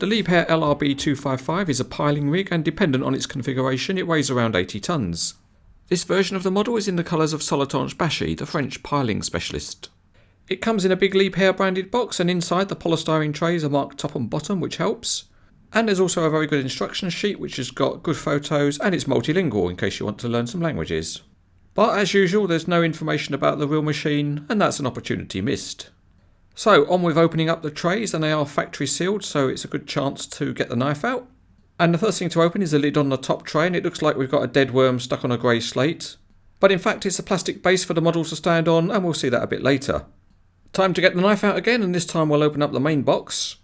The Liebherr LRB 255 is a piling rig, and dependent on its configuration it weighs around 80 tonnes. This version of the model is in the colours of Soletanche Bachy, the French piling specialist. It comes in a big Liebherr branded box, and inside the polystyrene trays are marked top and bottom, which helps. And there's also a very good instruction sheet which has got good photos, and it's multilingual in case you want to learn some languages. But as usual, there's no information about the real machine, and that's an opportunity missed. So on with opening up the trays, and they are factory sealed, so it's a good chance to get the knife out. And the first thing to open is the lid on the top tray, and it looks like we've got a dead worm stuck on a grey slate. But in fact it's a plastic base for the model to stand on, and we'll see that a bit later. Time to get the knife out again, and this time we'll open up the main box.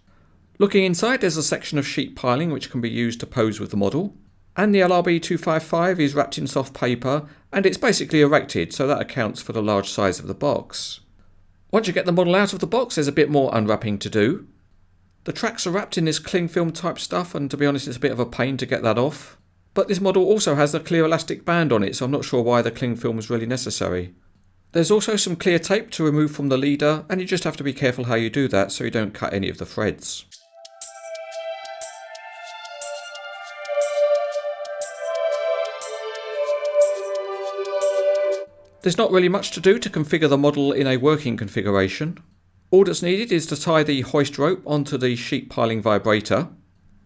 Looking inside, there's a section of sheet piling which can be used to pose with the model. And the LRB 255 is wrapped in soft paper, and it's basically erected, so that accounts for the large size of the box. Once you get the model out of the box, there's a bit more unwrapping to do. The tracks are wrapped in this cling film type stuff, and to be honest it's a bit of a pain to get that off. But this model also has a clear elastic band on it, so I'm not sure why the cling film is really necessary. There's also some clear tape to remove from the leader, and you just have to be careful how you do that so you don't cut any of the threads. There's not really much to do to configure the model in a working configuration. All that's needed is to tie the hoist rope onto the sheet piling vibrator,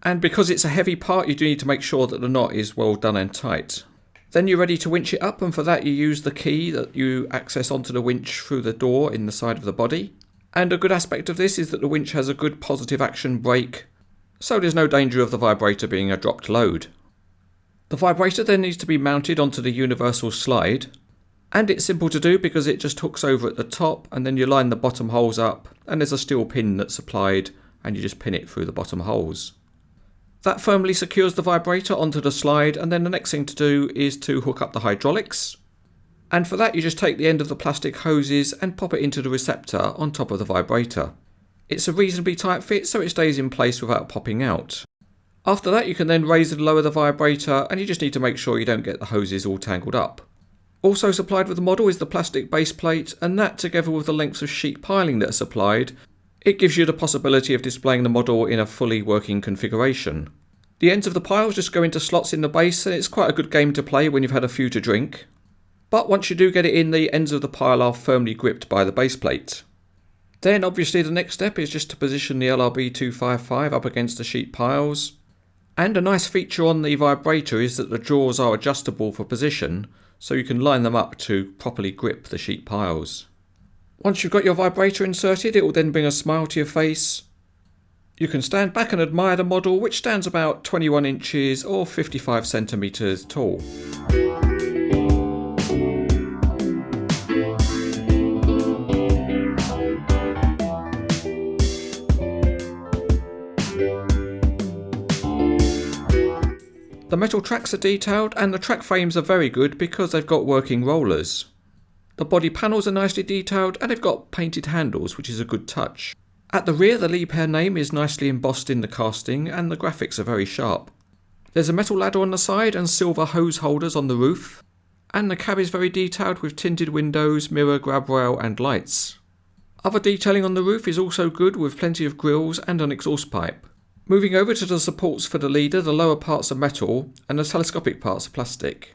and because it's a heavy part you do need to make sure that the knot is well done and tight. Then you're ready to winch it up, and for that you use the key that you access onto the winch through the door in the side of the body. And a good aspect of this is that the winch has a good positive action brake, so there's no danger of the vibrator being a dropped load. The vibrator then needs to be mounted onto the universal slide. And it's simple to do because it just hooks over at the top, and then you line the bottom holes up, and there's a steel pin that's applied, and you just pin it through the bottom holes. That firmly secures the vibrator onto the slide, and then the next thing to do is to hook up the hydraulics. And for that you just take the end of the plastic hoses and pop it into the receptor on top of the vibrator. It's a reasonably tight fit, so it stays in place without popping out. After that you can then raise and lower the vibrator, and you just need to make sure you don't get the hoses all tangled up. Also supplied with the model is the plastic base plate, and that together with the lengths of sheet piling that are supplied, it gives you the possibility of displaying the model in a fully working configuration. The ends of the piles just go into slots in the base, and it's quite a good game to play when you've had a few to drink. But once you do get it in, the ends of the pile are firmly gripped by the base plate. Then obviously the next step is just to position the LRB 255 up against the sheet piles. And a nice feature on the vibrator is that the drawers are adjustable for position, so you can line them up to properly grip the sheet piles. Once you've got your vibrator inserted, it will then bring a smile to your face. You can stand back and admire the model, which stands about 21 inches or 55 centimetres tall. The metal tracks are detailed, and the track frames are very good because they've got working rollers. The body panels are nicely detailed, and they've got painted handles, which is a good touch. At the rear the Liebherr name is nicely embossed in the casting, and the graphics are very sharp. There's a metal ladder on the side and silver hose holders on the roof, and the cab is very detailed with tinted windows, mirror, grab rail and lights. Other detailing on the roof is also good, with plenty of grills and an exhaust pipe. Moving over to the supports for the leader, the lower parts are metal and the telescopic parts are plastic.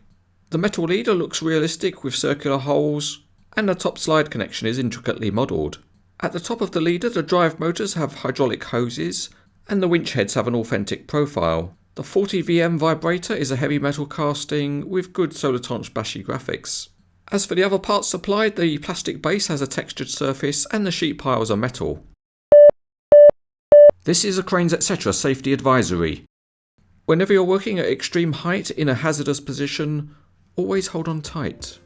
The metal leader looks realistic with circular holes, and the top slide connection is intricately modelled. At the top of the leader the drive motors have hydraulic hoses, and the winch heads have an authentic profile. The 40 VM vibrator is a heavy metal casting with good Soletanche Bachy graphics. As for the other parts supplied, the plastic base has a textured surface and the sheet piles are metal. This is a CranesEtcTV safety advisory. Whenever you're working at extreme height in a hazardous position, always hold on tight.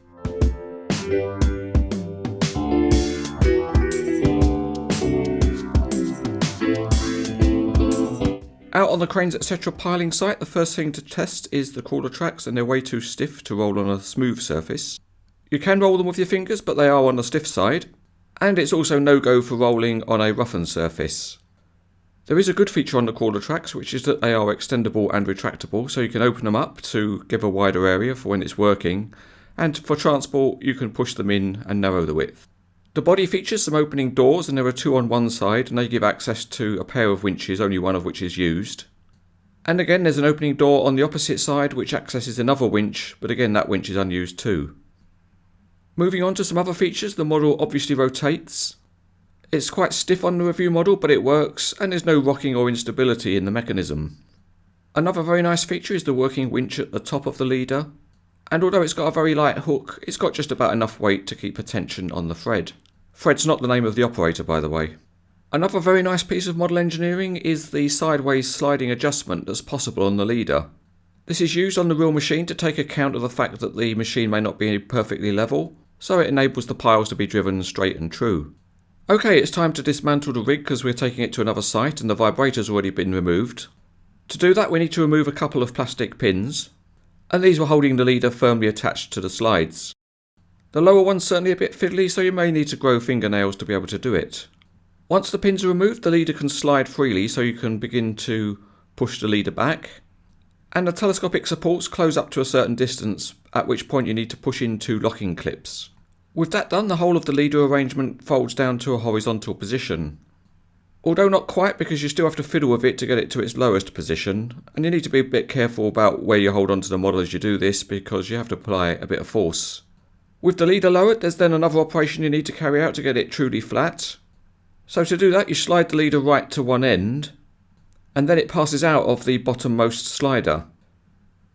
Out on the CranesEtcTV piling site, the first thing to test is the crawler tracks, and they're way too stiff to roll on a smooth surface. You can roll them with your fingers, but they are on the stiff side, and it's also no go for rolling on a roughened surface. There is a good feature on the crawler tracks, which is that they are extendable and retractable, so you can open them up to give a wider area for when it's working, and for transport you can push them in and narrow the width. The body features some opening doors, and there are two on one side, and they give access to a pair of winches, only one of which is used. And again there's an opening door on the opposite side which accesses another winch, but again that winch is unused too. Moving on to some other features, the model obviously rotates. It's quite stiff on the review model, but it works, and there's no rocking or instability in the mechanism. Another very nice feature is the working winch at the top of the leader, and although it's got a very light hook, it's got just about enough weight to keep a tension on the thread. Thread's not the name of the operator, by the way. Another very nice piece of model engineering is the sideways sliding adjustment that's possible on the leader. This is used on the real machine to take account of the fact that the machine may not be perfectly level, so it enables the piles to be driven straight and true. Okay, it's time to dismantle the rig because we're taking it to another site and the vibrator's already been removed. To do that we need to remove a couple of plastic pins, and these were holding the leader firmly attached to the slides. The lower one's certainly a bit fiddly, so you may need to grow fingernails to be able to do it. Once the pins are removed, the leader can slide freely, so you can begin to push the leader back. And the telescopic supports close up to a certain distance, at which point you need to push in two locking clips. With that done, the whole of the leader arrangement folds down to a horizontal position. Although not quite, because you still have to fiddle with it to get it to its lowest position, and you need to be a bit careful about where you hold onto the model as you do this, because you have to apply a bit of force. With the leader lowered, there's then another operation you need to carry out to get it truly flat. So to do that, you slide the leader right to one end, and then it passes out of the bottommost slider.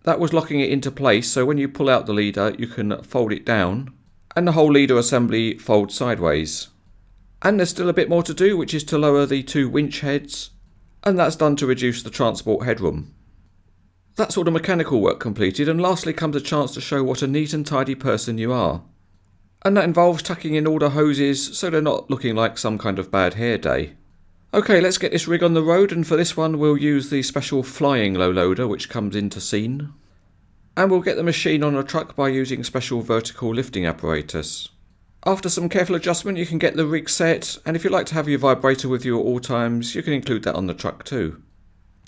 That was locking it into place, so when you pull out the leader, you can fold it down, and the whole leader assembly folds sideways. And there's still a bit more to do, which is to lower the two winch heads, and that's done to reduce the transport headroom. That's all the mechanical work completed, and lastly comes a chance to show what a neat and tidy person you are. And that involves tucking in all the hoses so they're not looking like some kind of bad hair day. Okay, let's get this rig on the road, and for this one we'll use the special flying low loader which comes into scene. And we'll get the machine on a truck by using special vertical lifting apparatus. After some careful adjustment you can get the rig set, and if you like to have your vibrator with you at all times, you can include that on the truck too.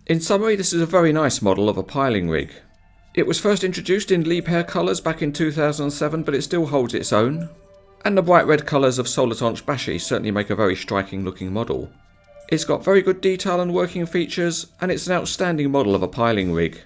In summary, this is a very nice model of a piling rig. It was first introduced in Liebherr colours back in 2007, but it still holds its own. And the bright red colours of Soletanche Bachy certainly make a very striking looking model. It's got very good detail and working features, and it's an outstanding model of a piling rig.